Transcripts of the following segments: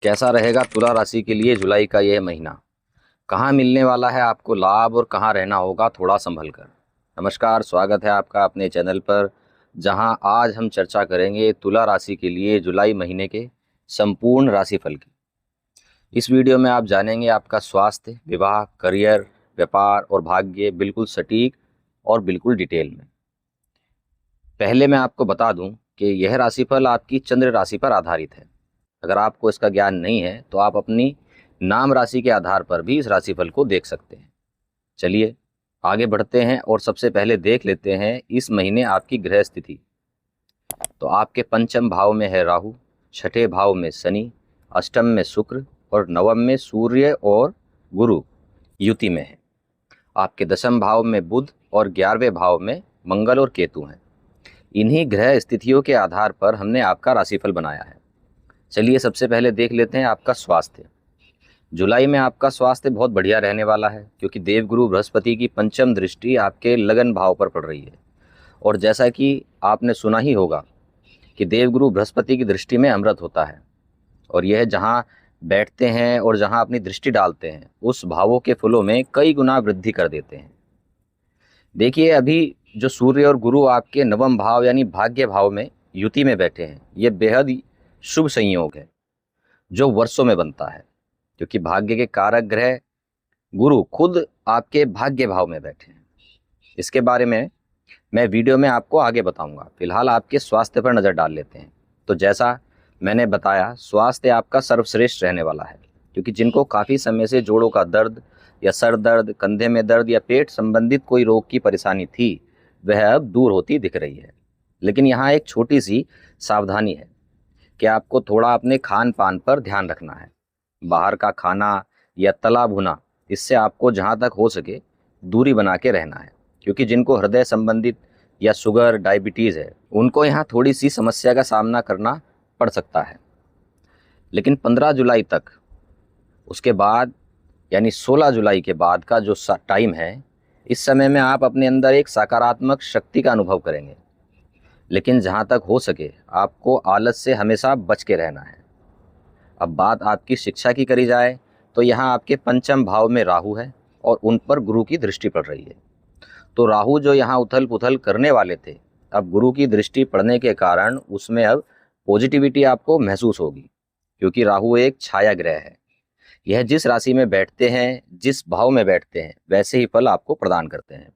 कैसा रहेगा तुला राशि के लिए जुलाई का यह महीना। कहाँ मिलने वाला है आपको लाभ और कहाँ रहना होगा थोड़ा संभल कर। नमस्कार, स्वागत है आपका अपने चैनल पर, जहां आज हम चर्चा करेंगे तुला राशि के लिए जुलाई महीने के संपूर्ण राशिफल की। इस वीडियो में आप जानेंगे आपका स्वास्थ्य, विवाह, करियर, व्यापार और भाग्य बिल्कुल सटीक और बिल्कुल डिटेल में। पहले मैं आपको बता दूं कि यह राशिफल आपकी चंद्र राशि पर आधारित है। अगर आपको इसका ज्ञान नहीं है तो आप अपनी नाम राशि के आधार पर भी इस राशिफल को देख सकते हैं। चलिए आगे बढ़ते हैं और सबसे पहले देख लेते हैं इस महीने आपकी ग्रह स्थिति। तो आपके पंचम भाव में है राहु, छठे भाव में शनि, अष्टम में शुक्र और नवम में सूर्य और गुरु युति में है। आपके दशम भाव में बुध और 11वें भाव में मंगल और केतु हैं। इन्हीं ग्रह स्थितियों के आधार पर हमने आपका राशिफल बनाया है। चलिए सबसे पहले देख लेते हैं आपका स्वास्थ्य। जुलाई में आपका स्वास्थ्य बहुत बढ़िया रहने वाला है, क्योंकि देवगुरु बृहस्पति की पंचम दृष्टि आपके लगन भाव पर पड़ रही है। और जैसा कि आपने सुना ही होगा कि देवगुरु बृहस्पति की दृष्टि में अमृत होता है, और यह जहाँ बैठते हैं और जहाँ अपनी दृष्टि डालते हैं उस भावों के फलों में कई गुना वृद्धि कर देते हैं। देखिए, अभी जो सूर्य और गुरु आपके नवम भाव यानी भाग्य भाव में युति में बैठे हैं, ये बेहद ही शुभ संयोग है जो वर्षों में बनता है, क्योंकि भाग्य के कारक ग्रह गुरु खुद आपके भाग्य भाव में बैठे हैं। इसके बारे में मैं वीडियो में आपको आगे बताऊंगा। फिलहाल आपके स्वास्थ्य पर नज़र डाल लेते हैं। तो जैसा मैंने बताया, स्वास्थ्य आपका सर्वश्रेष्ठ रहने वाला है, क्योंकि जिनको काफ़ी समय से जोड़ों का दर्द या सर दर्द, कंधे में दर्द या पेट संबंधित कोई रोग की परेशानी थी, वह अब दूर होती दिख रही है। लेकिन यहाँ एक छोटी सी सावधानी है कि आपको थोड़ा अपने खान पान पर ध्यान रखना है। बाहर का खाना या तला भुना, इससे आपको जहाँ तक हो सके दूरी बना के रहना है, क्योंकि जिनको हृदय संबंधित या शुगर, डायबिटीज़ है, उनको यहाँ थोड़ी सी समस्या का सामना करना पड़ सकता है। लेकिन 15 जुलाई तक, उसके बाद यानी 16 जुलाई के बाद का जो टाइम है, इस समय में आप अपने अंदर एक सकारात्मक शक्ति का अनुभव करेंगे। लेकिन जहाँ तक हो सके आपको आलस से हमेशा बच के रहना है। अब बात आपकी शिक्षा की करी जाए तो यहाँ आपके पंचम भाव में राहु है और उन पर गुरु की दृष्टि पड़ रही है। तो राहु जो यहाँ उथल पुथल करने वाले थे, अब गुरु की दृष्टि पड़ने के कारण उसमें अब पॉजिटिविटी आपको महसूस होगी, क्योंकि राहु एक छाया ग्रह है। यह जिस राशि में बैठते हैं, जिस भाव में बैठते हैं, वैसे ही फल आपको प्रदान करते हैं।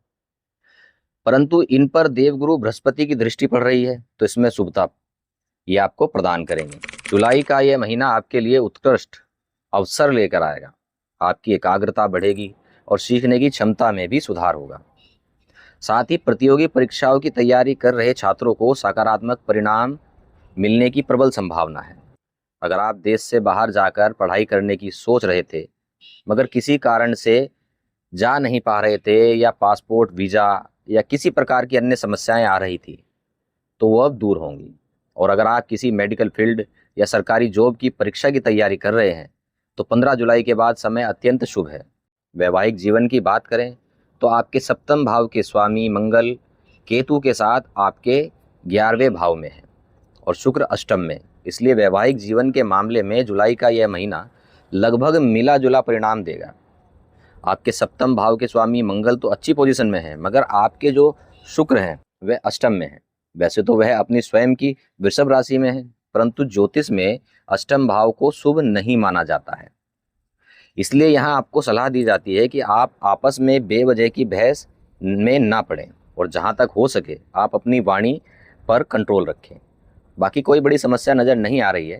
परंतु इन पर देवगुरु बृहस्पति की दृष्टि पड़ रही है, तो इसमें शुभता ये आपको प्रदान करेंगे। जुलाई का यह महीना आपके लिए उत्कृष्ट अवसर लेकर आएगा। आपकी एकाग्रता बढ़ेगी और सीखने की क्षमता में भी सुधार होगा। साथ ही प्रतियोगी परीक्षाओं की तैयारी कर रहे छात्रों को सकारात्मक परिणाम मिलने की प्रबल संभावना है। अगर आप देश से बाहर जाकर पढ़ाई करने की सोच रहे थे, मगर किसी कारण से जा नहीं पा रहे थे, या पासपोर्ट, वीज़ा या किसी प्रकार की अन्य समस्याएं आ रही थी, तो वो अब दूर होंगी। और अगर आप किसी मेडिकल फील्ड या सरकारी जॉब की परीक्षा की तैयारी कर रहे हैं, तो 15 जुलाई के बाद समय अत्यंत शुभ है। वैवाहिक जीवन की बात करें तो आपके सप्तम भाव के स्वामी मंगल केतु के साथ आपके 11वें भाव में है और शुक्र अष्टम में। इसलिए वैवाहिक जीवन के मामले में जुलाई का यह महीना लगभग मिला जुला परिणाम देगा। आपके सप्तम भाव के स्वामी मंगल तो अच्छी पोजीशन में है, मगर आपके जो शुक्र हैं वह अष्टम में है। वैसे तो वह अपनी स्वयं की वृषभ राशि में है, परंतु ज्योतिष में अष्टम भाव को शुभ नहीं माना जाता है। इसलिए यहाँ आपको सलाह दी जाती है कि आप आपस में बेवजह की बहस में ना पड़ें, और जहाँ तक हो सके आप अपनी वाणी पर कंट्रोल रखें। बाकी कोई बड़ी समस्या नज़र नहीं आ रही है।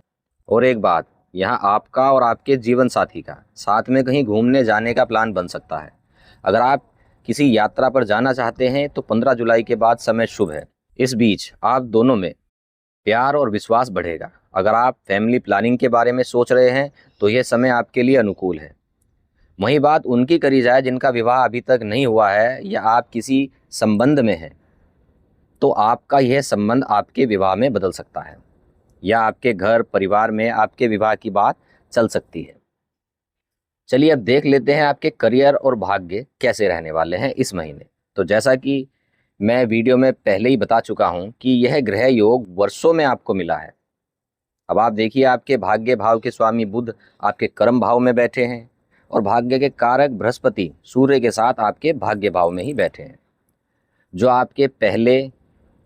और एक बात, यहाँ आपका और आपके जीवन साथी का साथ में कहीं घूमने जाने का प्लान बन सकता है। अगर आप किसी यात्रा पर जाना चाहते हैं तो 15 जुलाई के बाद समय शुभ है। इस बीच आप दोनों में प्यार और विश्वास बढ़ेगा। अगर आप फैमिली प्लानिंग के बारे में सोच रहे हैं तो यह समय आपके लिए अनुकूल है। वहीं बात उनकी करी जाए जिनका विवाह अभी तक नहीं हुआ है, या आप किसी संबंध में हैं, तो आपका यह संबंध आपके विवाह में बदल सकता है, या आपके घर परिवार में आपके विवाह की बात चल सकती है। चलिए अब देख लेते हैं आपके करियर और भाग्य कैसे रहने वाले हैं इस महीने। तो जैसा कि मैं वीडियो में पहले ही बता चुका हूं कि यह ग्रह योग वर्षों में आपको मिला है, अब आप देखिए, आपके भाग्य भाव के स्वामी बुध आपके कर्म भाव में बैठे हैं और भाग्य के कारक बृहस्पति सूर्य के साथ आपके भाग्य भाव में ही बैठे हैं, जो आपके पहले,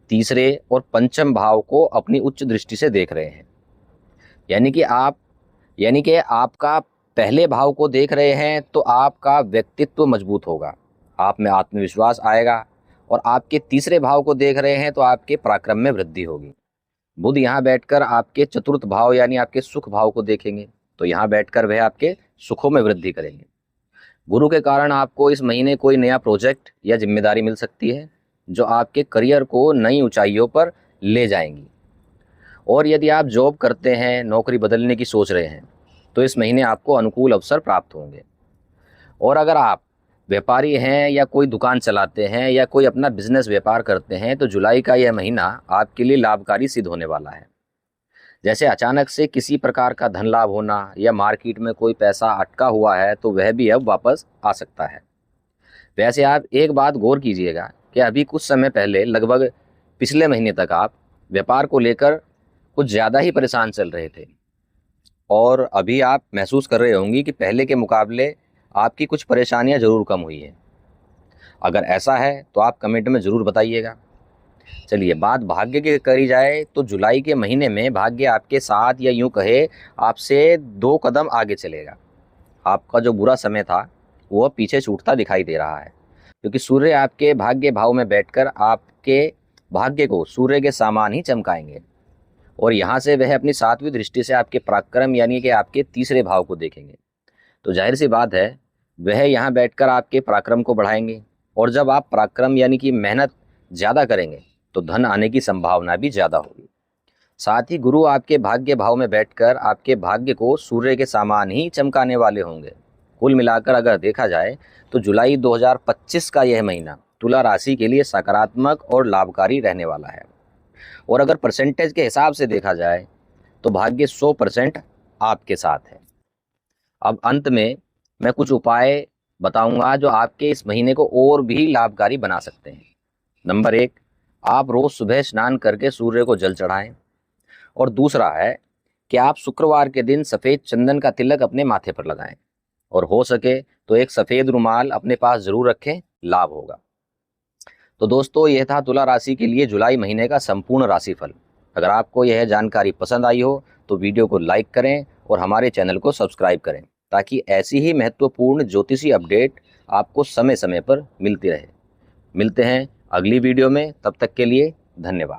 तीसरे और पंचम भाव को अपनी उच्च दृष्टि से देख रहे हैं। यानी कि आपका पहले भाव को देख रहे हैं तो आपका व्यक्तित्व मजबूत होगा, आप में आत्मविश्वास आएगा। और आपके तीसरे भाव को देख रहे हैं तो आपके पराक्रम में वृद्धि होगी। बुध यहाँ बैठकर आपके चतुर्थ भाव यानी आपके सुख भाव को देखेंगे, तो यहाँ बैठकर वह आपके सुखों में वृद्धि करेंगे। गुरु के कारण आपको इस महीने कोई नया प्रोजेक्ट या जिम्मेदारी मिल सकती है, जो आपके करियर को नई ऊंचाइयों पर ले जाएंगी। और यदि आप जॉब करते हैं, नौकरी बदलने की सोच रहे हैं, तो इस महीने आपको अनुकूल अवसर प्राप्त होंगे। और अगर आप व्यापारी हैं या कोई दुकान चलाते हैं या कोई अपना बिजनेस व्यापार करते हैं, तो जुलाई का यह महीना आपके लिए लाभकारी सिद्ध होने वाला है। जैसे अचानक से किसी प्रकार का धन लाभ होना या मार्केट में कोई पैसा अटका हुआ है तो वह भी अब वापस आ सकता है। वैसे आप एक बात गौर कीजिएगा कि अभी कुछ समय पहले, लगभग पिछले महीने तक, आप व्यापार को लेकर कुछ ज़्यादा ही परेशान चल रहे थे और अभी आप महसूस कर रहे होंगे कि पहले के मुकाबले आपकी कुछ परेशानियां ज़रूर कम हुई है। अगर ऐसा है तो आप कमेंट में ज़रूर बताइएगा। चलिए, बात भाग्य की करी जाए तो जुलाई के महीने में भाग्य आपके साथ, या यूं कहे आपसे 2 कदम आगे चलेगा। आपका जो बुरा समय था वह पीछे छूटता दिखाई दे रहा है, क्योंकि सूर्य आपके भाग्य भाव में बैठकर आपके भाग्य को सूर्य के समान ही चमकाएंगे। और यहाँ से वह अपनी 7वीं दृष्टि से आपके पराक्रम यानी कि आपके तीसरे भाव को देखेंगे। तो जाहिर सी बात है, वह यहाँ बैठकर आपके पराक्रम को बढ़ाएंगे। और जब आप पराक्रम यानी कि मेहनत ज़्यादा करेंगे तो धन आने की संभावना भी ज़्यादा होगी। साथ ही गुरु आपके भाग्य भाव में बैठकर आपके भाग्य को सूर्य के समान ही चमकाने वाले होंगे। कुल मिलाकर अगर देखा जाए तो जुलाई 2025 का यह महीना तुला राशि के लिए सकारात्मक और लाभकारी रहने वाला है। और अगर परसेंटेज के हिसाब से देखा जाए तो भाग्य 100% आपके साथ है। अब अंत में मैं कुछ उपाय बताऊंगा जो आपके इस महीने को और भी लाभकारी बना सकते हैं। नंबर 1, आप रोज़ सुबह स्नान करके सूर्य को जल चढ़ाएं। और दूसरा है कि आप शुक्रवार के दिन सफ़ेद चंदन का तिलक अपने माथे पर लगाएं। और हो सके तो एक सफ़ेद रुमाल अपने पास ज़रूर रखें, लाभ होगा। तो दोस्तों, यह था तुला राशि के लिए जुलाई महीने का संपूर्ण राशिफल। अगर आपको यह जानकारी पसंद आई हो तो वीडियो को लाइक करें और हमारे चैनल को सब्सक्राइब करें, ताकि ऐसी ही महत्वपूर्ण ज्योतिषी अपडेट आपको समय समय पर मिलती रहे। मिलते हैं अगली वीडियो में, तब तक के लिए धन्यवाद।